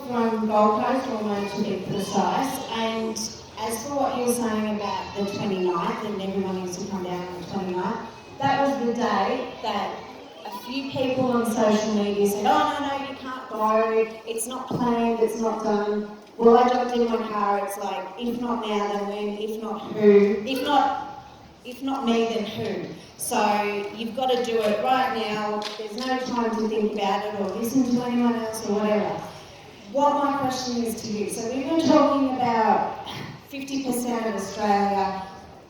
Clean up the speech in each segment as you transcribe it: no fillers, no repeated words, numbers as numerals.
from Gold Coast, almost to be precise, and as for what you were saying about the 29th, and everyone used to come down on the 29th, that was the day that a few people on social media said, oh no, you can't go, it's not planned, it's not done. Well, I jumped in my car, it's like, if not now, then when, if not who, if not me, then who? So you've got to do it right now, there's no time to think about it or listen to anyone else or whatever. What my question is to you, so we've been talking about 50% of Australia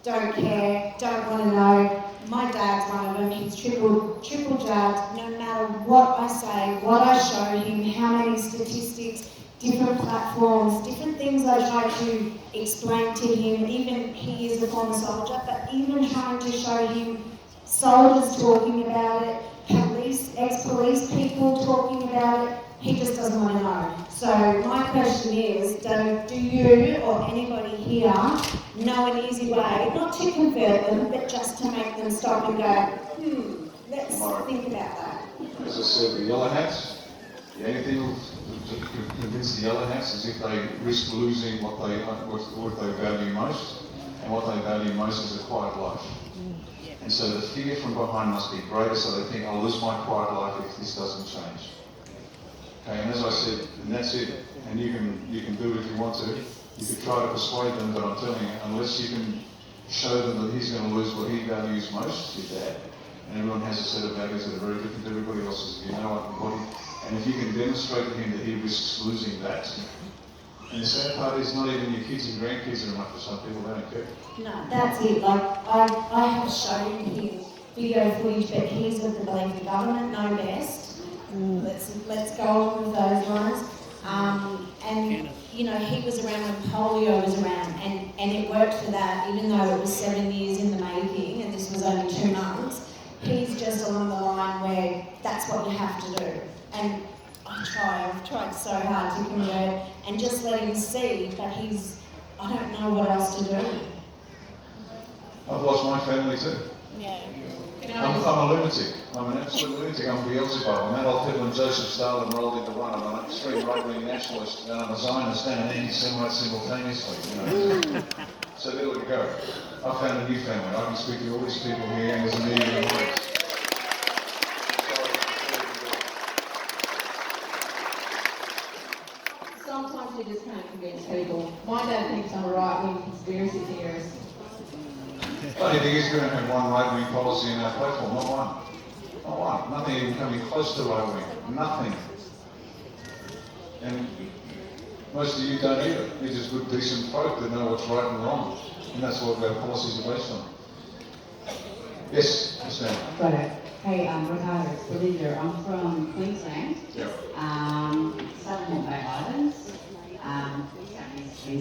don't care, don't want to know. My dad's one of them, he's triple jabbed. No matter what I say, what I show him, how many statistics, different platforms, different things I try to explain to him, even he is a former soldier, but even trying to show him soldiers talking about it, ex-police people talking about it, he just doesn't want to know. So my question is, do you or anybody here know an easy way, not to convert them, but just to make them stop and go, let's think about that? As I said, the yellow hats, the only thing to convince the yellow hats is if they risk losing what they value most, and what they value most is a quiet life. And so the fear from behind must be greater, so they think, I'll lose my quiet life if this doesn't change. Okay, and as I said, and that's it. And you can do it if you want to. You could try to persuade them, but I'm telling you, unless you can show them that he's going to lose what he values most, your dad, and everyone has a set of values that are very different to everybody else's. You know what, and if you can demonstrate to him that he risks losing that, and the sad part is not even your kids and grandkids are enough for some people, they don't care. No, that's it. Like, I have shown him video footage, but he's of the belief the government know best. Let's go on with those ones. And you know, he was around when polio was around, and it worked for that, even though it was 7 years in the making, and this was only 2 months. He's just along the line where that's what you have to do. And I've tried so hard to convert and just let him see, but I don't know what else to do. I've lost my family too. Yeah. I'm a lunatic. I'm an absolute lunatic. I'm Beelzebub. I'm Adolf Hitler and Joseph Stalin rolled into one. I'm an extreme right-wing nationalist, and I'm a Zionist and an anti-Semite simultaneously. So there we go. I found a new family. I can speak to all these people here, and there's a meeting in mind. Sometimes you just can't convince people. My dad thinks I'm a right-wing conspiracy theorist. Funny thing is, we don't have one right-wing policy in our platform, not one. Not one. Nothing even coming close to right-wing. Nothing. And most of you don't either. You're just good, decent folk that know what's right and wrong. And that's what our policies are based on. Yes, ma'am. Got it. Hey, Riccardo, it's Belinda. I'm from Queensland. Yep. Southern Bay Islands.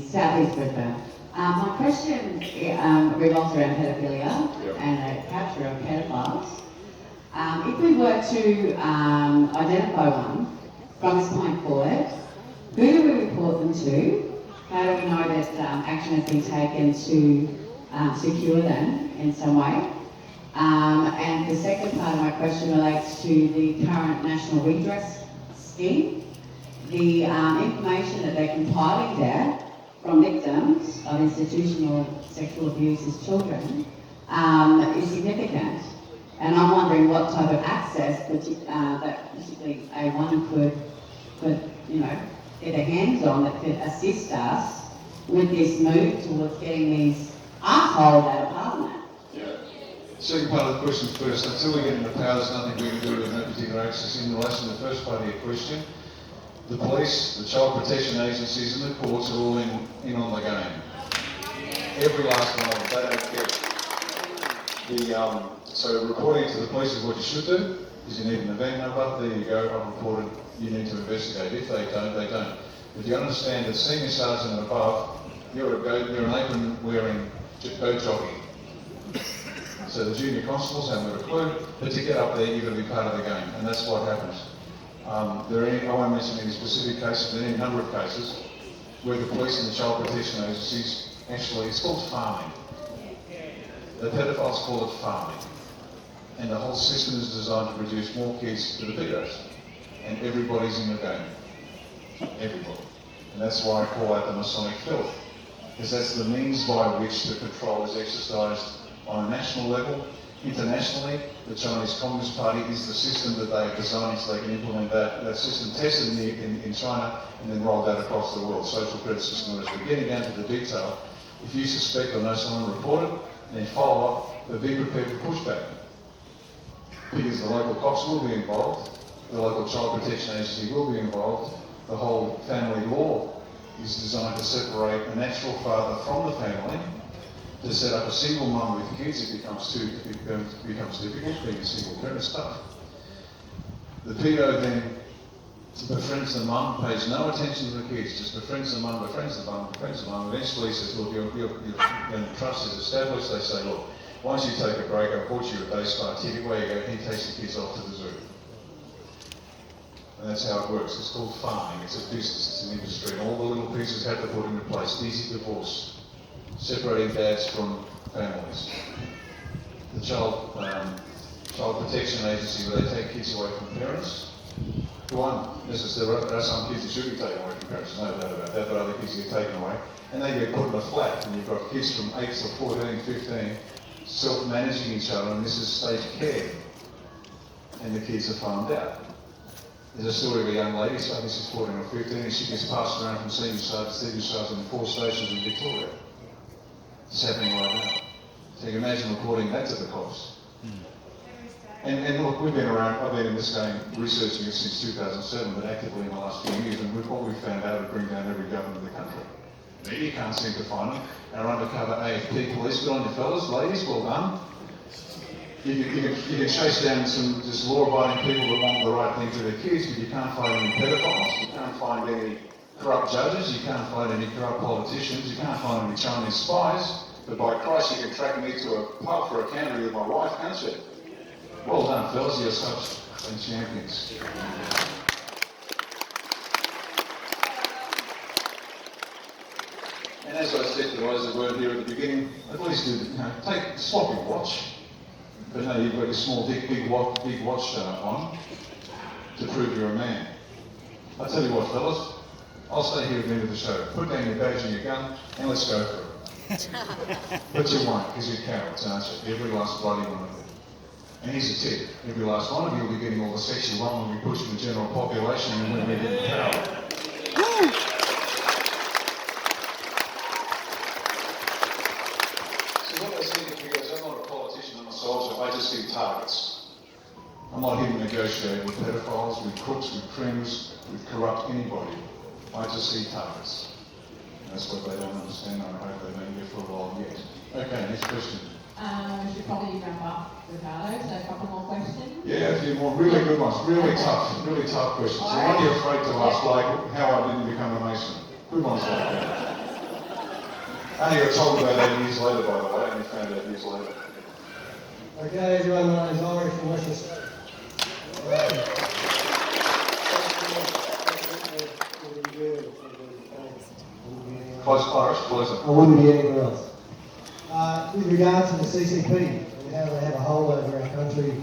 Southeast Brisbane. My question revolves around pedophilia and the capture of pedophiles. If we were to identify one from this point forward, who do we report them to? How do we know that action has been taken to secure them in some way? And the second part of my question relates to the current National Redress Scheme. The information that they're compiling there from victims of institutional sexual abuse as children is significant. And I'm wondering what type of access that particularly A1 could get their hands on that could assist us with this move towards getting these assholes out of Parliament. Yeah. Second part of the question first. Until we get into power, there's nothing we can do with no particular access. In relation to the first part of your question, the police, the child protection agencies and the courts are all in on the game. Every last one of them, they don't care. So reporting to the police is what you should do, is you need an event number, there you go, I've reported, you need to investigate. If they don't, they don't. But you understand that senior sergeant and above, you're an apron wearing boat jockey. So the junior constables haven't got a clue, but to get up there, you've got to be part of the game, and that's what happens. I won't mention any specific cases, but any number of cases where the police and the child protection agencies actually, it's called farming. The pedophiles call it farming. And the whole system is designed to produce more kids to the pedos. And everybody's in the game. everybody. And that's why I call out the Masonic filth, because that's the means by which the control is exercised on a national level. Internationally, the Chinese Communist Party is the system that they have designed so they can implement that system tested in China and then rolled out across the world. Social credit system. As we're getting down to the detail, if you suspect or know someone, report it, then follow up, but be prepared to push back. Because the local cops will be involved, the local child protection agency will be involved, the whole family law is designed to separate a natural father from the family, to set up a single mum with kids. It becomes difficult, being a single parent stuff. The PO then befriends the mum, pays no attention to the kids, just befriends the mum. Eventually says, look, when the trust is established, they say, look, once you take a break, I bought you a day spa ticket, where you go, he takes the kids off to the zoo. And that's how it works. It's called farming, it's a business, it's an industry, and all the little pieces have to put into place. Easy divorce, separating dads from families. The child protection agency, where they take kids away from parents. There are some kids that should be taken away from parents, there's no doubt about that, but other kids get taken away. And they get put in a flat, and you've got kids from 8 to 14, 15, self-managing each other, and this is state care. And the kids are farmed out. There's a story of a young lady, so this is 14 or 15, and she gets passed around from senior sergeant to senior sergeant in 4 stations in Victoria. It's happening right now. So you can imagine reporting that to the cops. And look, we've been around, I've been in this game researching it since 2007, but actively in the last few years, and what we've found out would bring down every government in the country. Media can't seem to find them. Our undercover AFP police, good on you fellas, ladies, well done. You can chase down some just law-abiding people that want the right thing for their kids, but you can't find any pedophiles, you can't find any corrupt judges, you can't find any corrupt politicians, you can't find any Chinese spies, but by Christ you can track me to a pub for a cannery with my wife, can't you? Well done fellas, you're such champions. And as I said to those that weren't here at the beginning, at least swap your watch. But no, you've got your small dick, big watch on to prove you're a man. I tell you what, fellas, I'll stay here at the end of the show. Put down your badge and your gun, and let's go for it. But you won't, because you're cowards, aren't you? Every last bloody one of you. And here's a tip: every last one of you will be getting all the sex you want when we push the general population and when we get power. I just see targets. I'm not here to negotiate with pedophiles, with crooks, with criminals, with corrupt anybody. I just see targets. And that's what they don't understand. I hope they don't get for a while yet. Okay, next question. We should probably wrap up, Riccardo, so a couple more questions. Yeah, a few more really good ones. Really tough questions. So when you're afraid to ask, like, how I didn't become a Mason. Who wants that? Only got told about 8 years later, by the way, and you found out years later. Okay, everyone, my name's Irish from Western State. Close Irish, pleasant. I wouldn't be anywhere else. With regard to the CCP and how they have a hold over our country,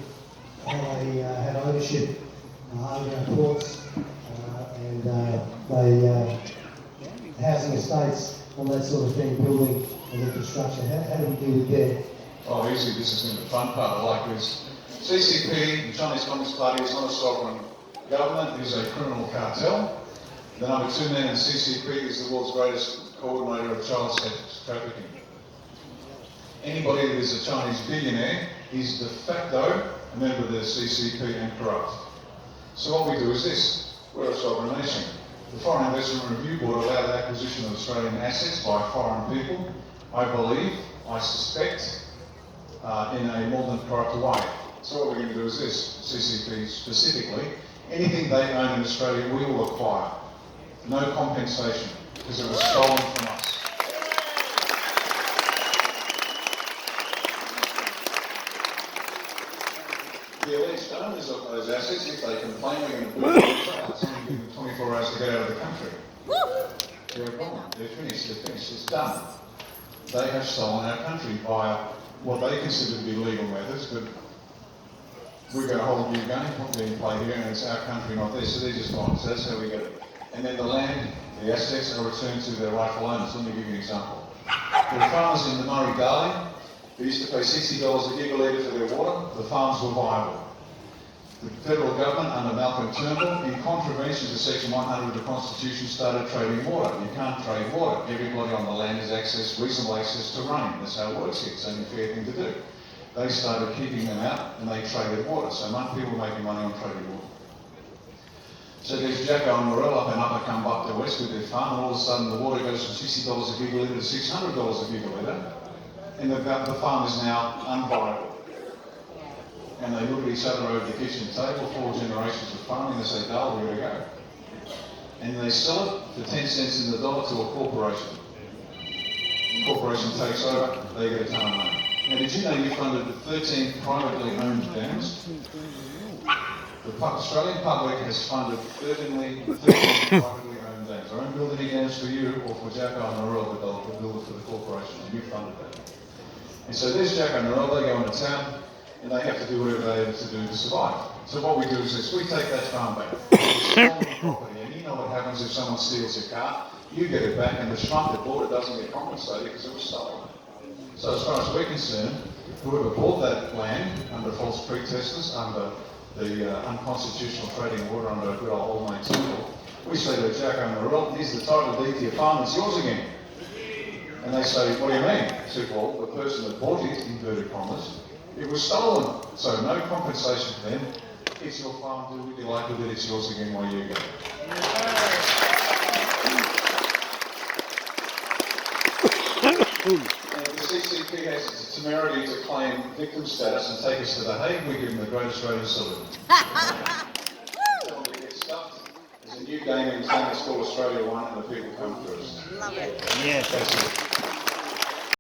how they have ownership over our ports, and they housing estates, all that sort of thing, building and infrastructure. How do we deal with that? Oh, easy. This is the fun part. I like this. CCP, the Chinese Communist Party, is not a sovereign government. It is a criminal cartel. The number 2 man in CCP is the world's greatest coordinator of child sex trafficking. Anybody that is a Chinese billionaire is de facto a member of the CCP and corrupt. So what we do is this: we're a sovereign nation. The Foreign Investment Review Board allowed the acquisition of Australian assets by foreign people, I believe, I suspect, in a more than corrupt way. So what we're going to do is this: CCP specifically, anything they own in Australia we will acquire. No compensation, because it was stolen from us. The alleged owners of those assets, if they complain, we're going to put them in trial. It's only given 24 hours to get out of the country. They're gone. They're finished. It's done. They have stolen our country via what they consider to be legal methods, but we're going to hold a new game, put them in play here, and it's our country, not theirs, so they're just fine. So that's how we get it. and then the land, the assets are returned to their rightful owners. Let me give you an example. There were farmers in the Murray-Darling who used to pay $60 a gigalitre for their water. The farms were viable. The federal government under Malcolm Turnbull, in contravention to section 100 of the Constitution, started trading water. You can't trade water. Everybody on the land has reasonable access to rain. That's how it works here. It's only a fair thing to do. They started keeping them out and they traded water. So people were making money on trading water. So there's Jacko and Morel up in Upper Come to West with their farm, and all of a sudden the water goes from $60 a gigalitre to $600 a gigalitre, and the farm is now unviable. And they look at each other over the kitchen table, 4 generations of farming, they say, Dale, we're going to go. And they sell it for 10 cents in the dollar to a corporation. The corporation takes over, they get a ton of money. Now, did you know you funded 13 privately owned dams? The Australian public has funded 13 privately owned dams. I won't build any dams for you or for Jacko and Morel, but they'll build it for the corporation, and you funded that. And so there's Jacko and Morel, they go into town, and they have to do whatever they have to do to survive. So what we do is this, we take that farm back. It's stolen property, and you know what happens if someone steals your car. You get it back, and the shrunk that bought it doesn't get compensated because it was stolen. So as far as we're concerned, whoever bought that land under false pretenses, under the unconstitutional trading water under a good old mate Turnbull, we say to Jacko and Morel, here's the title deed to your farm, it's yours again. And they say, what do you mean? I said, well, the person that bought it, inverted commas, it was stolen, so no compensation for them. It's your farm, do what you like with it, it's yours again while you go. And the CCP has the temerity to claim victim status and take us to The Hague. We give them the great Australian salute. Tell them to get stuffed. There's a new game in town, it's called Australia 1, and the people come first. Love it. Yes, that's it.